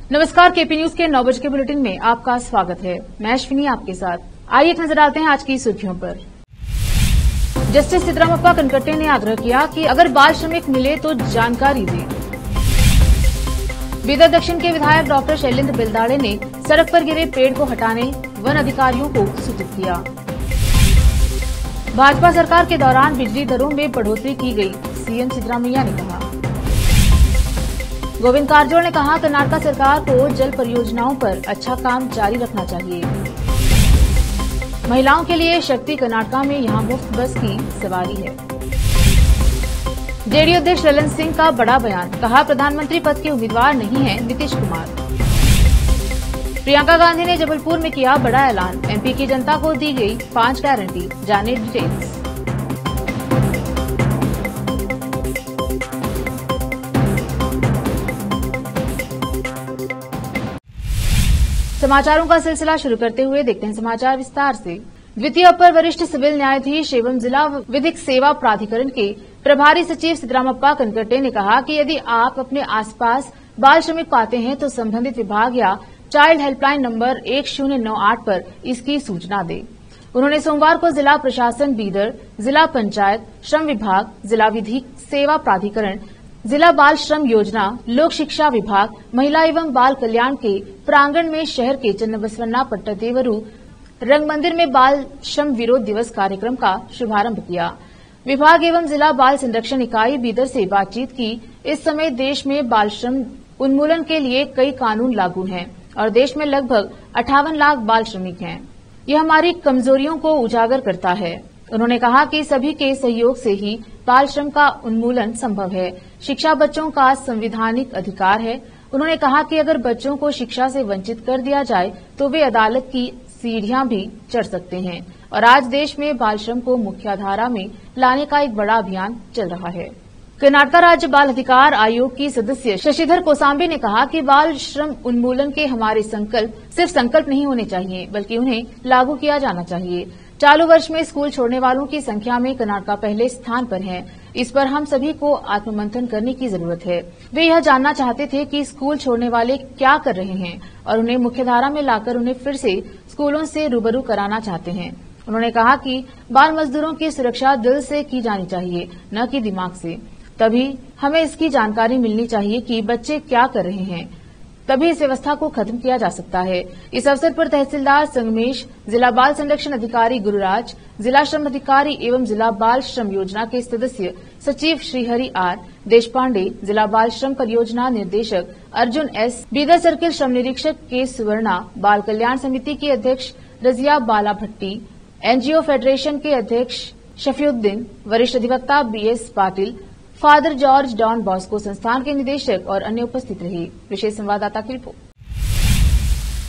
नमस्कार, KP news के 9 बजे के बुलेटिन में आपका स्वागत है। मैं अश्विनी आपके साथ। आइए एक नजर डालते हैं आज की सुर्खियों पर। जस्टिस सिद्धरामप्पा कनकट्टे ने आग्रह किया कि अगर बाल श्रमिक मिले तो जानकारी दें। बीदर दक्षिण के विधायक डॉक्टर शैलेंद्र बिलदाड़े ने सड़क पर गिरे पेड़ को हटाने वन अधिकारियों को सूचित किया। भाजपा सरकार के दौरान बिजली दरों में बढ़ोतरी की गई, सीएम सिद्धरामैया ने कहा। गोविंद कारजोल ने कहा, कर्नाटक सरकार को जल परियोजनाओं पर अच्छा काम जारी रखना चाहिए। महिलाओं के लिए शक्ति कर्नाटक में यहां मुफ्त बस की सवारी है। जेडीयू अध्यक्ष ललन सिंह का बड़ा बयान, कहा प्रधानमंत्री पद के उम्मीदवार नहीं हैं नीतीश कुमार। प्रियंका गांधी ने जबलपुर में किया बड़ा ऐलान, एमपी की जनता को दी गई 5 गारंटी, जाने डिटेल्स। समाचारों का सिलसिला शुरू करते हुए देखते हैं समाचार विस्तार से। द्वितीय अपर वरिष्ठ सिविल न्यायाधीश एवं जिला विधिक सेवा प्राधिकरण के प्रभारी सचिव सिद्धरामप्पा कनकट्टे ने कहा कि यदि आप अपने आसपास बाल श्रमिक पाते हैं तो संबंधित विभाग या चाइल्ड हेल्पलाइन नंबर 1098 पर इसकी सूचना दें। उन्होंने सोमवार को जिला प्रशासन बीदर, जिला पंचायत, श्रम विभाग, जिला विधिक सेवा प्राधिकरण, जिला बाल श्रम योजना, लोक शिक्षा विभाग, महिला एवं बाल कल्याण के प्रांगण में शहर के चन्नबसवन्ना पट्टदेवरू रंगमंदिर में बाल श्रम विरोध दिवस कार्यक्रम का शुभारंभ किया। विभाग एवं जिला बाल संरक्षण इकाई बीदर से बातचीत की। इस समय देश में बाल श्रम उन्मूलन के लिए कई कानून लागू हैं और देश में लगभग 58 लाख बाल श्रमिक हैं। यह हमारी कमजोरियों को उजागर करता है। उन्होंने कहा कि सभी के सहयोग से ही बाल श्रम का उन्मूलन संभव है। शिक्षा बच्चों का संवैधानिक अधिकार है। उन्होंने कहा कि अगर बच्चों को शिक्षा से वंचित कर दिया जाए तो वे अदालत की सीढ़ियां भी चढ़ सकते हैं और आज देश में बाल श्रम को मुख्यधारा में लाने का एक बड़ा अभियान चल रहा है। कर्नाटक राज्य बाल अधिकार आयोग की सदस्य शशिधर कोसांबे ने कहा कि बाल श्रम उन्मूलन के हमारे संकल्प सिर्फ संकल्प नहीं होने चाहिए बल्कि उन्हें लागू किया जाना चाहिए। चालू वर्ष में स्कूल छोड़ने वालों की संख्या में कर्नाटक पहले स्थान पर है। इस पर हम सभी को आत्ममंथन करने की जरूरत है। वे यह जानना चाहते थे कि स्कूल छोड़ने वाले क्या कर रहे हैं और उन्हें मुख्यधारा में लाकर उन्हें फिर से स्कूलों से रूबरू कराना चाहते हैं। उन्होंने कहा कि बाल मजदूरों की सुरक्षा दिल से की जानी चाहिए, न कि दिमाग से। तभी हमें इसकी जानकारी मिलनी चाहिए कि बच्चे क्या कर रहे हैं, तभी इस व्यवस्था को खत्म किया जा सकता है। इस अवसर पर तहसीलदार संगमेश, जिला बाल संरक्षण अधिकारी गुरुराज, जिला श्रम अधिकारी एवं जिला बाल श्रम योजना के सदस्य सचिव श्रीहरि आर देशपांडे, जिला बाल श्रम परियोजना निर्देशक अर्जुन एस, बीदर सर्किल श्रम निरीक्षक के सुवर्णा, बाल कल्याण समिति की अध्यक्ष रजिया बाला भट्टी, एनजीओ फेडरेशन के अध्यक्ष शफीउद्दीन, वरिष्ठ अधिवक्ता BS Patil, father George Don Bosco संस्थान के निदेशक और अन्य उपस्थित रहे। विशेष संवाददाता की रिपोर्ट।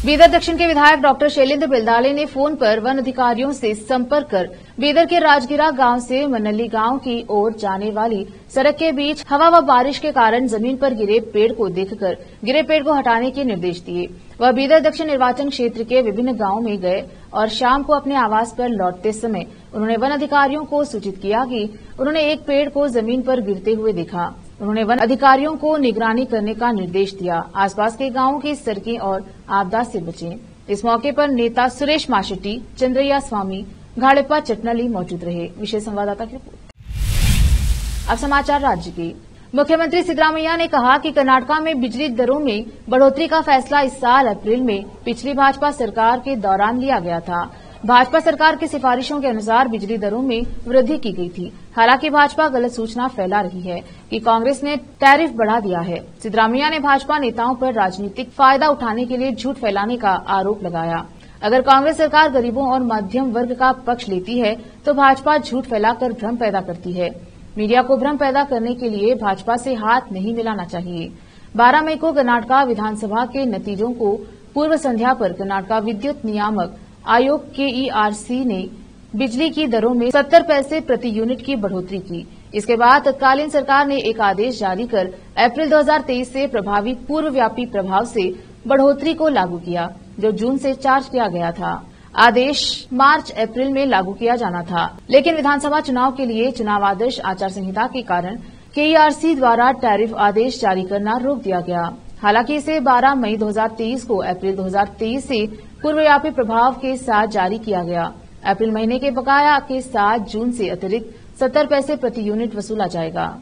बीदर दक्षिण के विधायक डॉक्टर शैलेंद्र बिलदाड़े ने फोन पर वन अधिकारियों से संपर्क कर बीदर के राजगिरा गांव से मनल्ली गांव की ओर जाने वाली सड़क के बीच हवा व बारिश के कारण जमीन पर गिरे पेड़ को देखकर गिरे पेड़ को हटाने के निर्देश दिए। वह बीदर दक्षिण निर्वाचन क्षेत्र के विभिन्न गांवों में गए और शाम को अपने आवास पर लौटते समय उन्होंने वन अधिकारियों को सूचित किया कि उन्होंने एक पेड़ को जमीन पर गिरते हुए देखा। उन्होंने वन अधिकारियों को निगरानी करने का निर्देश दिया। आसपास के गांवों की सड़कें और आपदा से बचें। इस मौके पर नेता सुरेश माशेट्टी, चंद्रैया स्वामी, घाड़ेपा चटनली मौजूद रहे। विशेष संवाददाता की रिपोर्ट। अब समाचार राज्य के। मुख्यमंत्री सिद्धरामैया ने कहा कि कर्नाटक में बिजली दरों में बढ़ोतरी का फैसला इस साल अप्रैल में पिछली भाजपा सरकार के दौरान लिया गया था। भाजपा सरकार की सिफारिशों के अनुसार बिजली दरों में वृद्धि की गई थी। हालांकि भाजपा गलत सूचना फैला रही है कि कांग्रेस ने टैरिफ बढ़ा दिया है। सिद्धरामैया ने भाजपा नेताओं पर राजनीतिक फायदा उठाने के लिए झूठ फैलाने का आरोप लगाया। अगर कांग्रेस सरकार गरीबों और मध्यम वर्ग का पक्ष लेती है तो भाजपा झूठ फैलाकर भ्रम पैदा करती है। मीडिया को भ्रम पैदा करने के लिए भाजपा से हाथ नहीं मिलाना चाहिए। 12 मई को कर्नाटक विधानसभा के नतीजों को पूर्व संध्या पर कर्नाटक विद्युत नियामक आयोग केईआरसी ने बिजली की दरों में 70 पैसे प्रति यूनिट की बढ़ोतरी की। इसके बाद तत्कालीन सरकार ने एक आदेश जारी कर अप्रैल 2023 से प्रभावी पूर्वव्यापी प्रभाव से बढ़ोतरी को लागू किया, जो जून से चार्ज किया गया था। आदेश मार्च अप्रैल में लागू किया जाना था, लेकिन विधानसभा चुनाव के लिए चुनाव आदर्श आचार संहिता के कारण केईआरसी द्वारा टैरिफ आदेश जारी करना रोक दिया गया। हालांकि इसे 12 मई 2023 को अप्रैल 2023 से पूर्वव्यापी प्रभाव के साथ जारी किया गया। अप्रैल महीने के बकाया के साथ जून से अतिरिक्त 70 पैसे प्रति यूनिट वसूला जाएगा।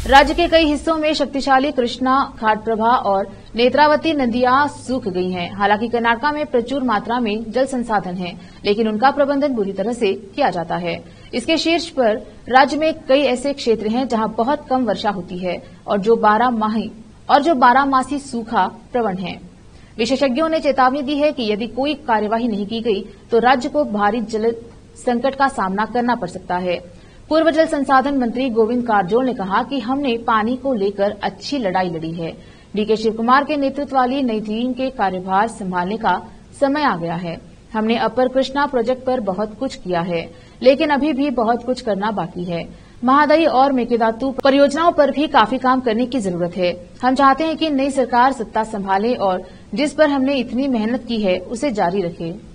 राज्य के कई हिस्सों में शक्तिशाली कृष्णा, घाटप्रभा और नेत्रावती नदियां सूख गई हैं। हालांकि कर्नाटक में प्रचुर मात्रा में जल संसाधन है, लेकिन उनका प्रबंधन बुरी तरह से किया जाता है। इसके शीर्ष पर राज्य में कई ऐसे क्षेत्र हैं जहां बहुत कम वर्षा होती है और जो 12 मासी सूखा प्रवण है। विशेषज्ञों ने चेतावनी दी है कि यदि कोई कार्यवाही नहीं की गई तो राज्य को भारी जल संकट का सामना करना पड़ सकता है। पूर्व जल संसाधन मंत्री गोविंद कारजोल ने कहा कि हमने पानी को लेकर अच्छी लड़ाई लड़ी है। डीके शिव कुमार के नेतृत्व वाली नई टीम के कार्यभार संभालने का समय आ गया है। हमने अपर कृष्णा प्रोजेक्ट पर बहुत कुछ किया है, लेकिन अभी भी बहुत कुछ करना बाकी है। महादायी और मेकेदातु परियोजनाओं पर भी काफी काम करने की जरूरत है। हम चाहते हैं कि नई सरकार सत्ता संभाले और जिस पर हमने इतनी मेहनत की है उसे जारी रखे।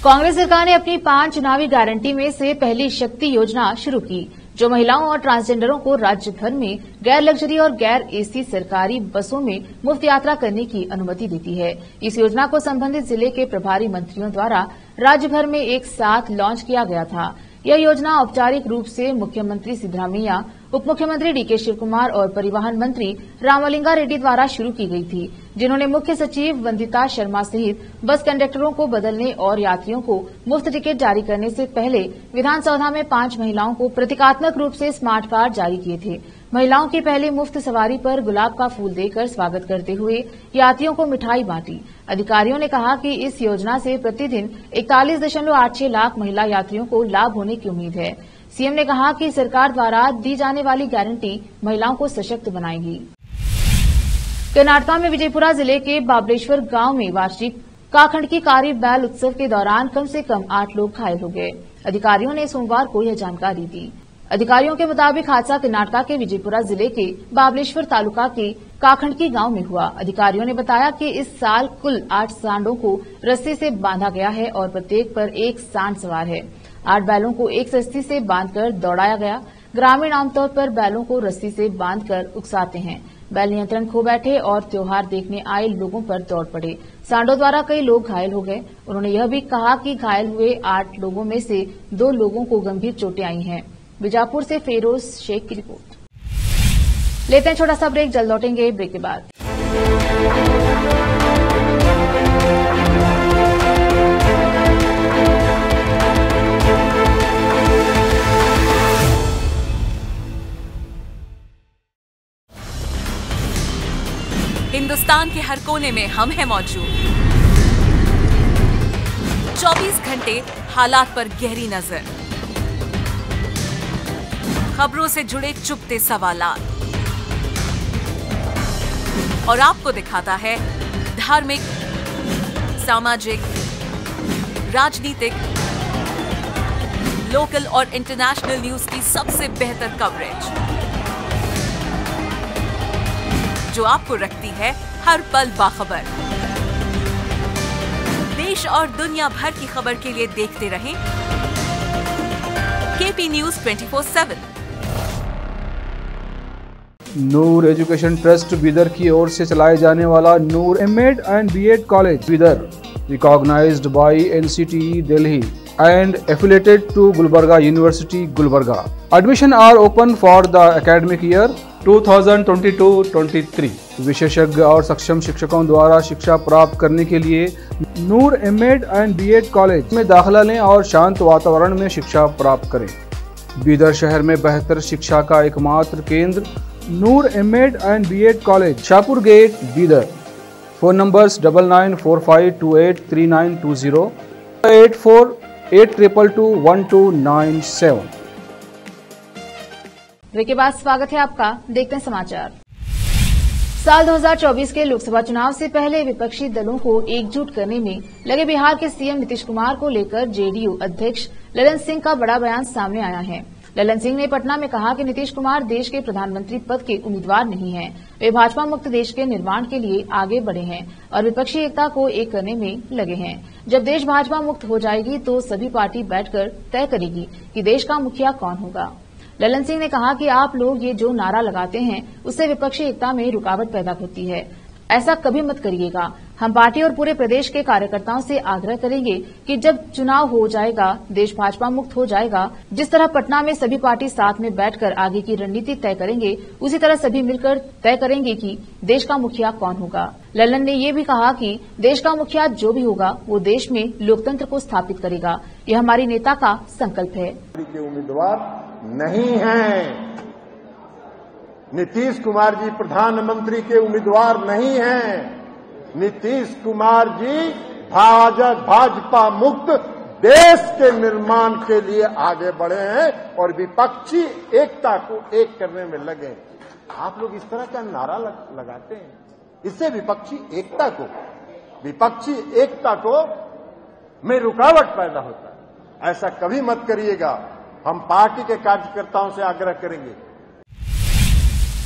कांग्रेस सरकार ने अपनी 5 चुनावी गारंटी में से पहली शक्ति योजना शुरू की, जो महिलाओं और ट्रांसजेंडरों को राज्य भर में गैर लग्जरी और गैर एसी सरकारी बसों में मुफ्त यात्रा करने की अनुमति देती है। इस योजना को संबंधित जिले के प्रभारी मंत्रियों द्वारा राज्य भर में एक साथ लॉन्च किया गया था। यह योजना औपचारिक रूप से मुख्यमंत्री सिद्धरामैया, उप मुख्यमंत्री डीके शिव कुमार और परिवहन मंत्री रामलिंगा रेड्डी द्वारा शुरू की गई थी, जिन्होंने मुख्य सचिव वंदिता शर्मा सहित बस कंडक्टरों को बदलने और यात्रियों को मुफ्त टिकट जारी करने से पहले विधानसभा में 5 महिलाओं को प्रतीकात्मक रूप से स्मार्ट कार्ड जारी किए थे। महिलाओं की पहली मुफ्त सवारी पर गुलाब का फूल देकर स्वागत करते हुए यात्रियों को मिठाई बांटी। अधिकारियों ने कहा कि इस योजना से प्रतिदिन 41.86 लाख महिला यात्रियों को लाभ होने की उम्मीद है। सीएम ने कहा कि सरकार द्वारा दी जाने वाली गारंटी महिलाओं को सशक्त बनाएगी। कर्नाटक में विजयपुरा जिले के बाबलेश्वर गांव में वार्षिक काखंडकी कारी बैल उत्सव के दौरान कम से कम 8 लोग घायल हो गए। अधिकारियों ने सोमवार को यह जानकारी दी। अधिकारियों के मुताबिक हादसा कर्नाटक के विजयपुरा जिले के बाबलेश्वर तालुका के काखंडकी गांव में हुआ। अधिकारियों ने बताया कि इस साल कुल 8 सांडों को रस्सी से बांधा गया है और प्रत्येक पर एक सांड सवार है। 8 बैलों को एक रस्सी से बांधकर दौड़ाया गया। ग्रामीण आमतौर पर बैलों को रस्सी से बांधकर उकसाते हैं। बैल नियंत्रण खो बैठे और त्योहार देखने आए लोगों पर दौड़ पड़े। सांडों द्वारा कई लोग घायल हो गए। उन्होंने यह भी कहा कि घायल हुए 8 लोगों में से 2 लोगों को गंभीर चोटें आई हैं। बीजापुर से फेरोज शेख की रिपोर्ट। लेते हैं छोटा सा ब्रेक, जल्द लौटेंगे ब्रेक के बाद। हिंदुस्तान के हर कोने में हम हैं मौजूद। 24 घंटे हालात पर गहरी नजर, खबरों से जुड़े चुपते सवालात और आपको दिखाता है धार्मिक, सामाजिक, राजनीतिक, लोकल और इंटरनेशनल न्यूज की सबसे बेहतर कवरेज, जो आपको रखती है हर पल बाखबर। देश और दुनिया भर की खबर के लिए देखते रहें KP news 24/7। Noor education trust Bidar की ओर से चलाए जाने वाला Noor MEd and BEd college Bidar, recognised by NCTE Delhi and affiliated to Gulbarga University, Gulbarga. Admission are open for the academic year 2022-23. विशेषज्ञ और सक्षम शिक्षकों द्वारा शिक्षा प्राप्त करने के लिए नूर एमएड एंड बीएड कॉलेज में दाखिला लें और शांत वातावरण में शिक्षा प्राप्त करें। बीदर शहर में बेहतर शिक्षा का एकमात्र केंद्र Noor MEd and BEd college, Shahpur gate, Bidar. Phone numbers 9945283920, 8482221297। Break के बाद स्वागत है आपका। देखते हैं समाचार। साल 2024 के लोकसभा चुनाव से पहले विपक्षी दलों को एकजुट करने में लगे बिहार के सीएम नीतीश कुमार को लेकर जेडीयू अध्यक्ष ललन सिंह का बड़ा बयान सामने आया है। ललन सिंह ने पटना में कहा कि नीतीश कुमार देश के प्रधानमंत्री पद के उम्मीदवार नहीं हैं। वे भाजपा मुक्त देश के निर्माण के लिए आगे बढ़े हैं और विपक्षी एकता को एक करने में लगे हैं। जब देश भाजपा मुक्त हो जाएगी तो सभी पार्टी बैठकर तय करेगी कि देश का मुखिया कौन होगा। ललन सिंह ने कहा कि आप लोग ये जो नारा लगाते हैं उससे विपक्षी एकता में रुकावट पैदा होती है, ऐसा कभी मत करिएगा। हम पार्टी और पूरे प्रदेश के कार्यकर्ताओं से आग्रह करेंगे कि जब चुनाव हो जाएगा, देश भाजपा मुक्त हो जाएगा, जिस तरह पटना में सभी पार्टी साथ में बैठकर आगे की रणनीति तय करेंगे, उसी तरह सभी मिलकर तय करेंगे कि देश का मुखिया कौन होगा। ललन ने ये भी कहा कि देश का मुखिया जो भी होगा वो देश में लोकतंत्र को स्थापित करेगा। यह हमारी नेता का संकल्प है। उम्मीदवार नहीं है, नीतीश कुमार जी प्रधानमंत्री के उम्मीदवार नहीं हैं। नीतीश कुमार जी भाजपा मुक्त देश के निर्माण के लिए आगे बढ़े हैं और विपक्षी एकता को एक करने में लगे। आप लोग इस तरह का नारा लगाते हैं, इससे विपक्षी एकता को में रुकावट पैदा होता है। ऐसा कभी मत करिएगा। हम पार्टी के कार्यकर्ताओं से आग्रह करेंगे।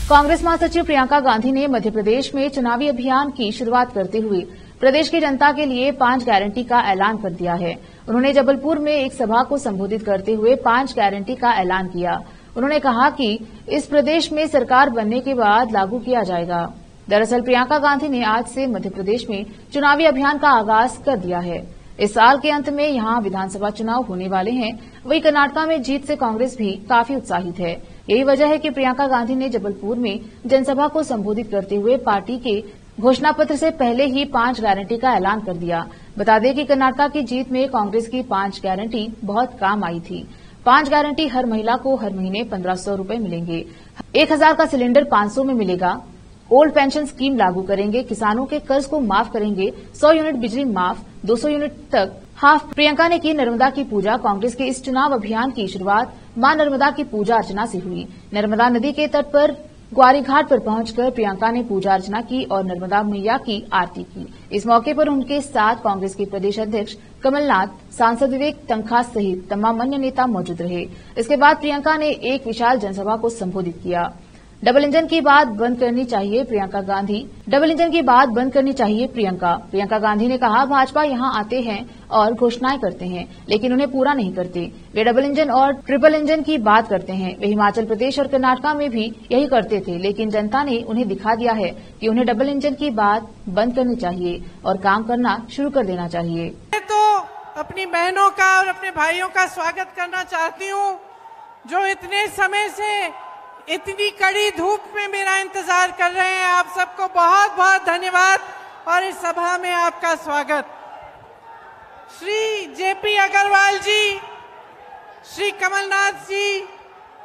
कांग्रेस महासचिव प्रियंका गांधी ने मध्य प्रदेश में चुनावी अभियान की शुरुआत करते हुए प्रदेश की जनता के लिए 5 गारंटी का ऐलान कर दिया है। उन्होंने जबलपुर में एक सभा को संबोधित करते हुए 5 गारंटी का ऐलान किया। उन्होंने कहा कि इस प्रदेश में सरकार बनने के बाद लागू किया जाएगा। दरअसल प्रियंका गांधी ने आज से मध्य प्रदेश में चुनावी अभियान का आगाज कर दिया है। इस साल के अंत में यहां विधानसभा चुनाव होने वाले हैं। वहीं कर्नाटक में जीत से कांग्रेस भी काफी उत्साहित है। यही वजह है कि प्रियंका गांधी ने जबलपुर में जनसभा को संबोधित करते हुए पार्टी के घोषणा पत्र से पहले ही 5 गारंटी का ऐलान कर दिया। बता दें कि कर्नाटक की जीत में कांग्रेस की 5 गारंटी बहुत काम आई थी। 5 गारंटी हर महिला को हर महीने 1500 रूपये मिलेंगे, 1000 का सिलेंडर 500 में मिलेगा, ओल्ड पेंशन स्कीम लागू करेंगे, किसानों के कर्ज को माफ करेंगे, 100 यूनिट बिजली माफ, 200 यूनिट तक हाफ। प्रियंका ने की नर्मदा की पूजा। कांग्रेस के इस चुनाव अभियान की शुरुआत मां नर्मदा की पूजा अर्चना से हुई। नर्मदा नदी के तट पर ग्वारी घाट पर पहुंचकर प्रियंका ने पूजा अर्चना की और नर्मदा मैया की आरती की। इस मौके पर उनके साथ कांग्रेस के प्रदेश अध्यक्ष कमलनाथ, सांसद विवेक तन्खा सहित तमाम अन्य नेता मौजूद रहे। इसके बाद प्रियंका ने एक विशाल जनसभा को संबोधित किया। डबल इंजन की बात बंद करनी चाहिए प्रियंका गांधी। डबल इंजन की बात बंद करनी चाहिए प्रियंका गांधी ने कहा, भाजपा यहां आते हैं और घोषणाएं करते हैं लेकिन उन्हें पूरा नहीं करते। वे डबल इंजन और ट्रिपल इंजन की बात करते हैं। वे हिमाचल प्रदेश और कर्नाटक में भी यही करते थे, लेकिन जनता ने उन्हें दिखा दिया है कि उन्हें डबल इंजन की बात बंद करनी चाहिए और काम करना शुरू कर देना चाहिए। तो अपनी बहनों का और अपने भाइयों का स्वागत करना चाहती हूँ जो इतने समय से इतनी कड़ी धूप में मेरा इंतजार कर रहे हैं। आप सबको बहुत बहुत धन्यवाद और इस सभा में आपका स्वागत। श्री जेपी अग्रवाल जी, श्री कमलनाथ जी,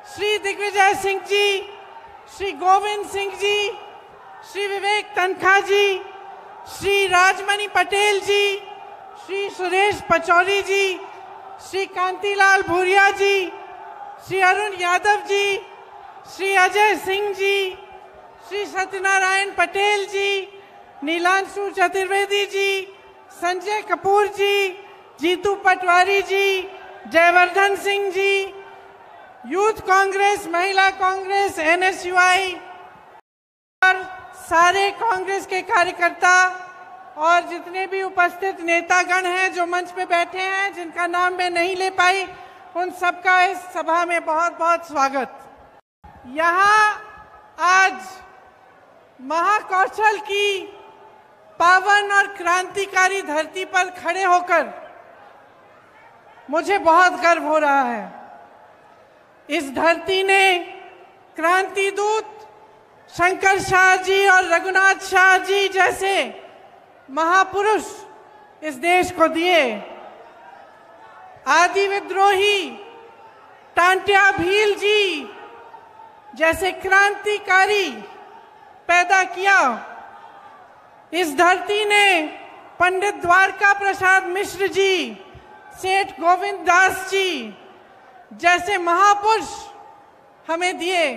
श्री दिग्विजय सिंह जी, श्री गोविंद सिंह जी, श्री विवेक तन्खा जी, श्री राजमणि पटेल जी, श्री सुरेश पचौरी जी, श्री कांतिलाल भूरिया जी, श्री अरुण यादव जी, श्री अजय सिंह जी, श्री सत्यनारायण पटेल जी, नीलांशु चतुर्वेदी जी, संजय कपूर जी, जीतू पटवारी जी, जयवर्धन सिंह जी, यूथ कांग्रेस, महिला कांग्रेस, NSUI और सारे कांग्रेस के कार्यकर्ता और जितने भी उपस्थित नेतागण हैं जो मंच पे बैठे हैं, जिनका नाम मैं नहीं ले पाई, उन सबका इस सभा में बहुत बहुत स्वागत। यहाँ आज महाकौशल की पावन और क्रांतिकारी धरती पर खड़े होकर मुझे बहुत गर्व हो रहा है। इस धरती ने क्रांति दूत शंकर शाह जी और रघुनाथ शाह जी जैसे महापुरुष इस देश को दिए। आदि विद्रोही टांट्या भील जी जैसे क्रांतिकारी पैदा किया। इस धरती ने पंडित द्वारका प्रसाद मिश्र जी, सेठ गोविंद दास जी जैसे महापुरुष हमें दिए।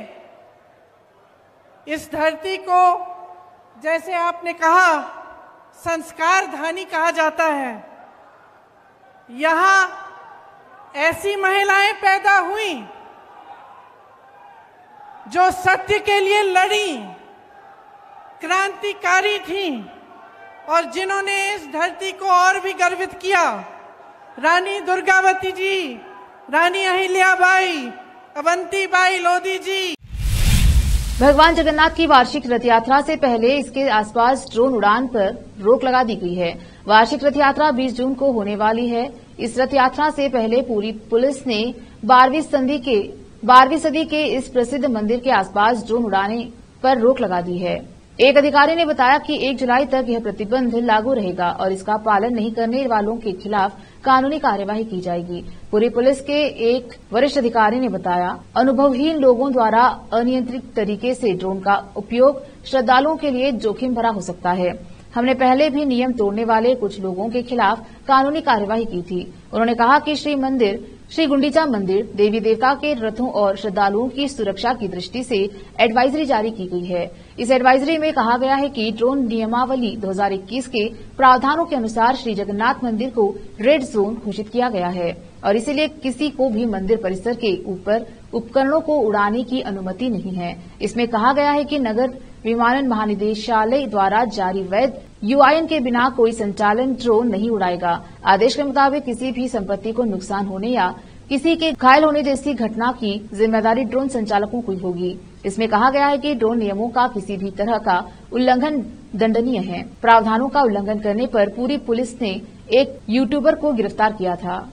इस धरती को, जैसे आपने कहा, संस्कार धानी कहा जाता है। यहाँ ऐसी महिलाएं पैदा हुई जो सत्य के लिए लड़ी, क्रांतिकारी थीं और जिन्होंने इस धरती को और भी गर्वित किया। रानी दुर्गावती जी, रानी अहिल्याबाई, अवंतीबाई लोधी जी। भगवान जगन्नाथ की वार्षिक रथ यात्रा से पहले इसके आसपास ड्रोन उड़ान पर रोक लगा दी गई है। वार्षिक रथ यात्रा 20 जून को होने वाली है। इस रथ यात्रा से पहले पूरी पुलिस ने 12वीं सदी के इस प्रसिद्ध मंदिर के आसपास ड्रोन उड़ाने पर रोक लगा दी है। एक अधिकारी ने बताया कि 1 जुलाई तक यह प्रतिबंध लागू रहेगा और इसका पालन नहीं करने वालों के खिलाफ कानूनी कार्यवाही की जाएगी। पूरी पुलिस के एक वरिष्ठ अधिकारी ने बताया, अनुभवहीन लोगों द्वारा अनियंत्रित तरीके से ड्रोन का उपयोग श्रद्धालुओं के लिए जोखिम भरा हो सकता है। हमने पहले भी नियम तोड़ने वाले कुछ लोगों के खिलाफ कानूनी कार्यवाही की थी। उन्होंने कहा कि श्री गुंडीचा मंदिर देवी देवता के रथों और श्रद्धालुओं की सुरक्षा की दृष्टि से एडवाइजरी जारी की गई है। इस एडवाइजरी में कहा गया है कि ड्रोन नियमावली 2021 के प्रावधानों के अनुसार श्री जगन्नाथ मंदिर को रेड जोन घोषित किया गया है और इसीलिए किसी को भी मंदिर परिसर के ऊपर उपकरणों को उड़ाने की अनुमति नहीं है। इसमें कहा गया है कि नगर विमानन महानिदेशालय द्वारा जारी वैध UIN के बिना कोई संचालन ड्रोन नहीं उड़ाएगा। आदेश के मुताबिक किसी भी संपत्ति को नुकसान होने या किसी के घायल होने जैसी घटना की जिम्मेदारी ड्रोन संचालकों की होगी। इसमें कहा गया है कि ड्रोन नियमों का किसी भी तरह का उल्लंघन दंडनीय है। प्रावधानों का उल्लंघन करने पर पूरी पुलिस ने एक यूट्यूबर को गिरफ्तार किया था।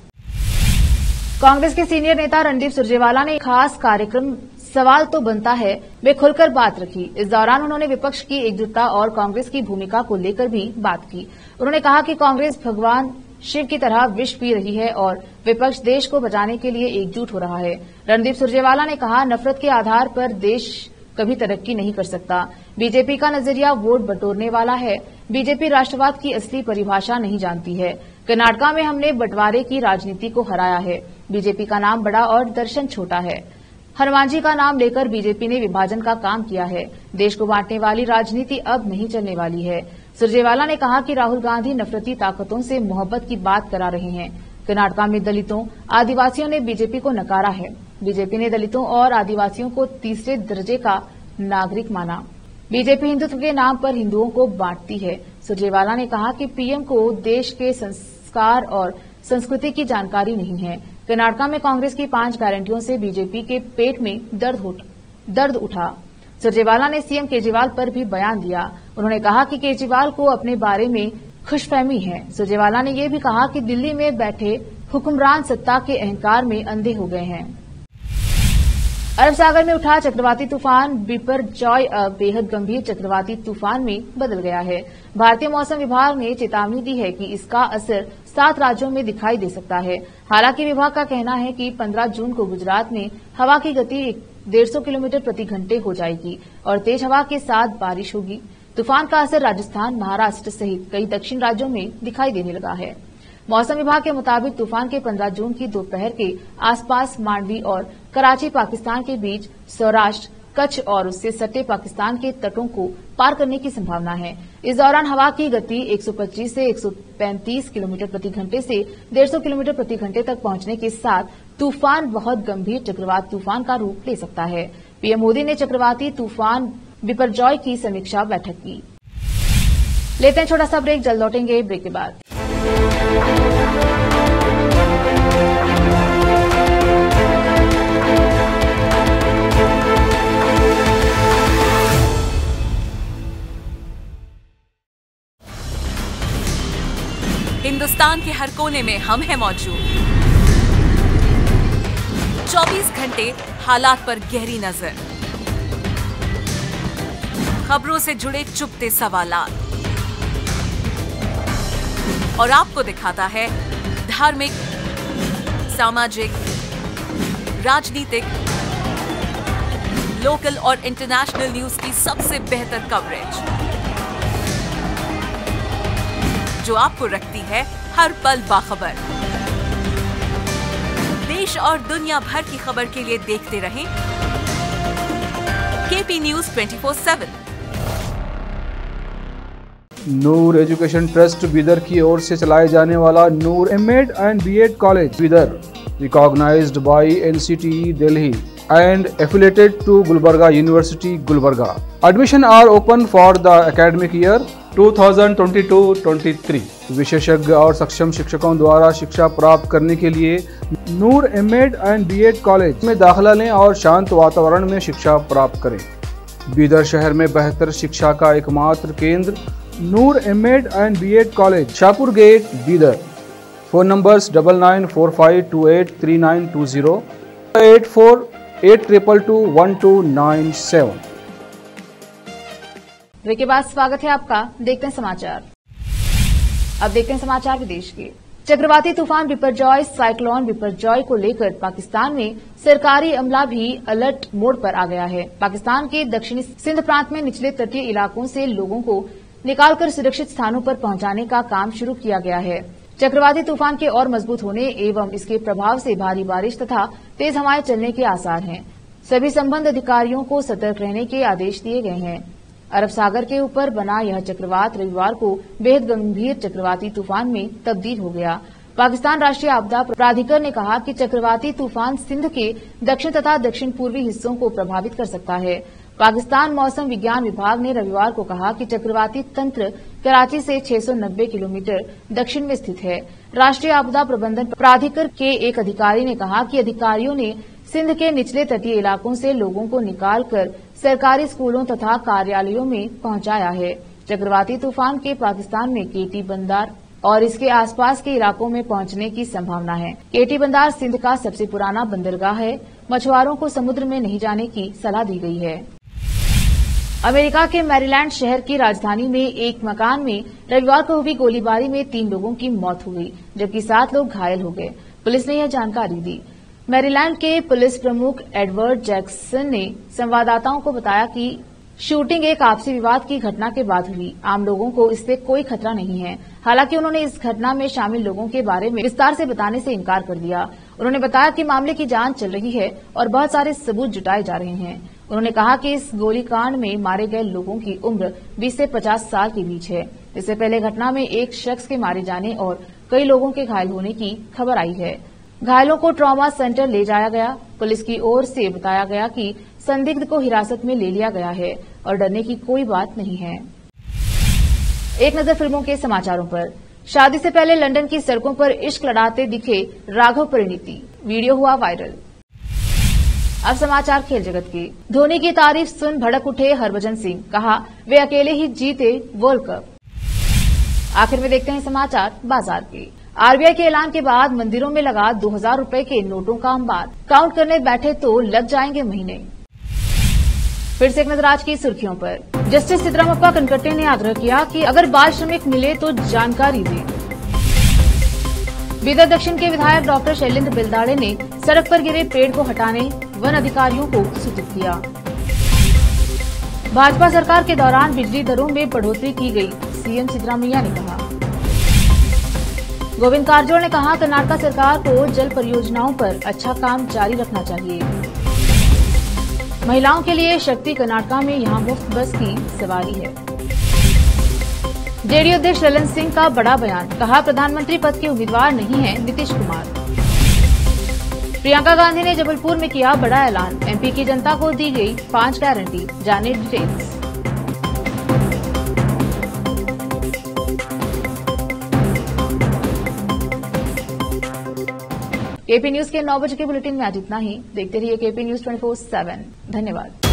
कांग्रेस के सीनियर नेता रणदीप सुरजेवाला ने खास कार्यक्रम सवाल तो बनता है वे खुलकर बात रखी। इस दौरान उन्होंने विपक्ष की एकजुटता और कांग्रेस की भूमिका को लेकर भी बात की। उन्होंने कहा कि कांग्रेस भगवान शिव की तरह विष पी रही है और विपक्ष देश को बचाने के लिए एकजुट हो रहा है। रणदीप सुरजेवाला ने कहा, नफरत के आधार पर देश कभी तरक्की नहीं कर सकता। बीजेपी का नजरिया वोट बटोरने वाला है। बीजेपी राष्ट्रवाद की असली परिभाषा नहीं जानती है। कर्नाटका में हमने बंटवारे की राजनीति को हराया है। बीजेपी का नाम बड़ा और दर्शन छोटा है। हनुमान जी का नाम लेकर बीजेपी ने विभाजन का काम किया है। देश को बांटने वाली राजनीति अब नहीं चलने वाली है। सुरजेवाला ने कहा कि राहुल गांधी नफरती ताकतों से मोहब्बत की बात करा रहे हैं। कर्नाटका में दलितों, आदिवासियों ने बीजेपी को नकारा है। बीजेपी ने दलितों और आदिवासियों को तीसरे दर्जे का नागरिक माना। बीजेपी हिंदुत्व के नाम पर हिंदुओं को बांटती है। सुरजेवाला ने कहा कि पीएम को देश के संस्कार और संस्कृति की जानकारी नहीं है। कर्नाटका में कांग्रेस की 5 गारंटियों से बीजेपी के पेट में दर्द उठा। सुरजेवाला ने सीएम केजरीवाल पर भी बयान दिया। उन्होंने कहा कि केजरीवाल को अपने बारे में खुशफहमी है। सुरजेवाला ने यह भी कहा कि दिल्ली में बैठे हुक्मरान सत्ता के अहंकार में अंधे हो गए हैं। अरब सागर में उठा चक्रवाती तूफान बिपरजॉय अब बेहद गंभीर चक्रवाती तूफान में बदल गया है। भारतीय मौसम विभाग ने चेतावनी दी है कि इसका असर 7 राज्यों में दिखाई दे सकता है। हालांकि विभाग का कहना है कि 15 जून को गुजरात में हवा की गति 150 किलोमीटर प्रति घंटे हो जाएगी और तेज हवा के साथ बारिश होगी। तूफान का असर राजस्थान, महाराष्ट्र सहित कई दक्षिण राज्यों में दिखाई देने लगा है। मौसम विभाग के मुताबिक तूफान के 15 जून की दोपहर के आसपास मांडवी और कराची पाकिस्तान के बीच सौराष्ट्र, कच्छ और उससे सटे पाकिस्तान के तटों को पार करने की संभावना है। इस दौरान हवा की गति 125 से 135 किलोमीटर प्रति घंटे से 150 किलोमीटर प्रति घंटे तक पहुंचने के साथ तूफान बहुत गंभीर चक्रवात तूफान का रूप ले सकता है। पीएम मोदी ने चक्रवाती तूफान बिपरजॉय की समीक्षा बैठक की। लेते हैं छोटा सा ब्रेक, जल्द लौटेंगे ब्रेक के बाद। हिंदुस्तान के हर कोने में हम हैं मौजूद। 24 घंटे हालात पर गहरी नजर, खबरों से जुड़े चुपते सवालात और आपको दिखाता है धार्मिक, सामाजिक, राजनीतिक, लोकल और इंटरनेशनल न्यूज की सबसे बेहतर कवरेज जो आपको रखती है हर पल बाखबर। देश और दुनिया भर की खबर के लिए देखते रहें KP news 24/7। Noor education trust Bidar की ओर से चलाए जाने वाला Noor MEd and BEd college Bidar, recognised by NCTE Delhi and affiliated to Gulbarga University, Gulbarga. Admission are open for the academic year 2022-23 विशेषज्ञ और सक्षम शिक्षकों द्वारा शिक्षा प्राप्त करने के लिए नूर एमएड एंड बीएड कॉलेज में दाखिला लें और शांत वातावरण में शिक्षा प्राप्त करें। बीदर शहर में बेहतर शिक्षा का एकमात्र केंद्र Noor MEd and BEd college, Shahpur gate, Bidar. Phone numbers 9945283920, 8482221297। Break के बाद स्वागत है आपका। देखते हैं समाचार। अब देखते हैं समाचार विदेश के। चक्रवाती तूफान बिपरजॉय साइक्लोन बिपरजॉय को लेकर पाकिस्तान में सरकारी अमला भी अलर्ट मोड पर आ गया है। पाकिस्तान के दक्षिणी सिंध प्रांत में निचले तटीय इलाकों से लोगों को निकालकर सुरक्षित स्थानों पर पहुंचाने का काम शुरू किया गया है। चक्रवाती तूफान के और मजबूत होने एवं इसके प्रभाव से भारी बारिश तथा तेज हवाएं चलने के आसार हैं। सभी संबंध अधिकारियों को सतर्क रहने के आदेश दिए गए हैं। अरब सागर के ऊपर बना यह चक्रवात रविवार को बेहद गंभीर चक्रवाती तूफान में तब्दील हो गया। पाकिस्तान राष्ट्रीय आपदा प्राधिकरण ने कहा कि चक्रवाती तूफान सिंध के दक्षिण तथा दक्षिण पूर्वी हिस्सों को प्रभावित कर सकता है। पाकिस्तान मौसम विज्ञान विभाग ने रविवार को कहा कि चक्रवाती तंत्र कराची से 690 किलोमीटर दक्षिण में स्थित है। राष्ट्रीय आपदा प्रबंधन प्राधिकरण के एक अधिकारी ने कहा कि अधिकारियों ने सिंध के निचले तटीय इलाकों से लोगों को निकालकर सरकारी स्कूलों तथा कार्यालयों में पहुंचाया है। चक्रवाती तूफान के पाकिस्तान में केटी बंदर और इसके आसपास के इलाकों में पहुंचने की संभावना है। केटी बंदर सिंध का सबसे पुराना बंदरगाह है। मछुआरों को समुद्र में नहीं जाने की सलाह दी गई है। अमेरिका के मैरीलैंड शहर की राजधानी में एक मकान में रविवार को हुई गोलीबारी में 3 लोगों की मौत हो गई, जबकि 7 लोग घायल हो गए। पुलिस ने यह जानकारी दी। मैरीलैंड के पुलिस प्रमुख एडवर्ड जैक्सन ने संवाददाताओं को बताया कि शूटिंग एक आपसी विवाद की घटना के बाद हुई। आम लोगों को इससे कोई खतरा नहीं है। हालांकि उन्होंने इस घटना में शामिल लोगों के बारे में विस्तार से बताने से इनकार कर दिया। उन्होंने बताया कि मामले की जांच चल रही है और बहुत सारे सबूत जुटाए जा रहे हैं। उन्होंने कहा कि इस गोलीकांड में मारे गए लोगों की उम्र 20 से 50 साल के बीच है। इससे पहले घटना में एक शख्स के मारे जाने और कई लोगों के घायल होने की खबर आई है। घायलों को ट्रॉमा सेंटर ले जाया गया। पुलिस की ओर से बताया गया कि संदिग्ध को हिरासत में ले लिया गया है और डरने की कोई बात नहीं है। एक नजर फिल्मों के समाचारों पर। शादी से पहले लंदन की सड़कों पर इश्क लड़ाते दिखे राघव परिणीति, वीडियो हुआ वायरल। अब समाचार खेल जगत के। धोनी की तारीफ सुन भड़क उठे हरभजन सिंह, कहा वे अकेले ही जीते वर्ल्ड कप। आखिर में देखते हैं समाचार बाजार के। आरबीआई के ऐलान के बाद मंदिरों में लगा 2000 रुपए के नोटों का अंबार। काउंट करने बैठे तो लग जाएंगे महीने। फिर से एक नजर आज की सुर्खियों पर। जस्टिस सिद्धरामप्पा कनकट्टे ने आग्रह किया कि अगर बाल श्रमिक मिले तो जानकारी दें। बीदर दक्षिण के विधायक डॉक्टर शैलेंद्र बेलदाड़े ने सड़क पर गिरे पेड़ को हटाने वन अधिकारियों को सूचित किया। भाजपा सरकार के दौरान बिजली दरों में बढ़ोतरी की गई, सीएम सिद्धरामैया ने कहा। गोविंद कारजोल ने कहा कर्नाटक सरकार को जल परियोजनाओं पर अच्छा काम जारी रखना चाहिए। महिलाओं के लिए शक्ति कर्नाटक में यहां मुफ्त बस की सवारी है। जेडीयू अध्यक्ष ललन सिंह का बड़ा बयान, कहा प्रधानमंत्री पद के उम्मीदवार नहीं हैं नीतीश कुमार। प्रियंका गांधी ने जबलपुर में किया बड़ा ऐलान, एमपी की जनता को दी गई 5 गारंटी, जाने डिटेल्स। केपी न्यूज के 9 बजे के बुलेटिन में आज इतना ही। देखते रहिए केपी न्यूज 24/7। धन्यवाद।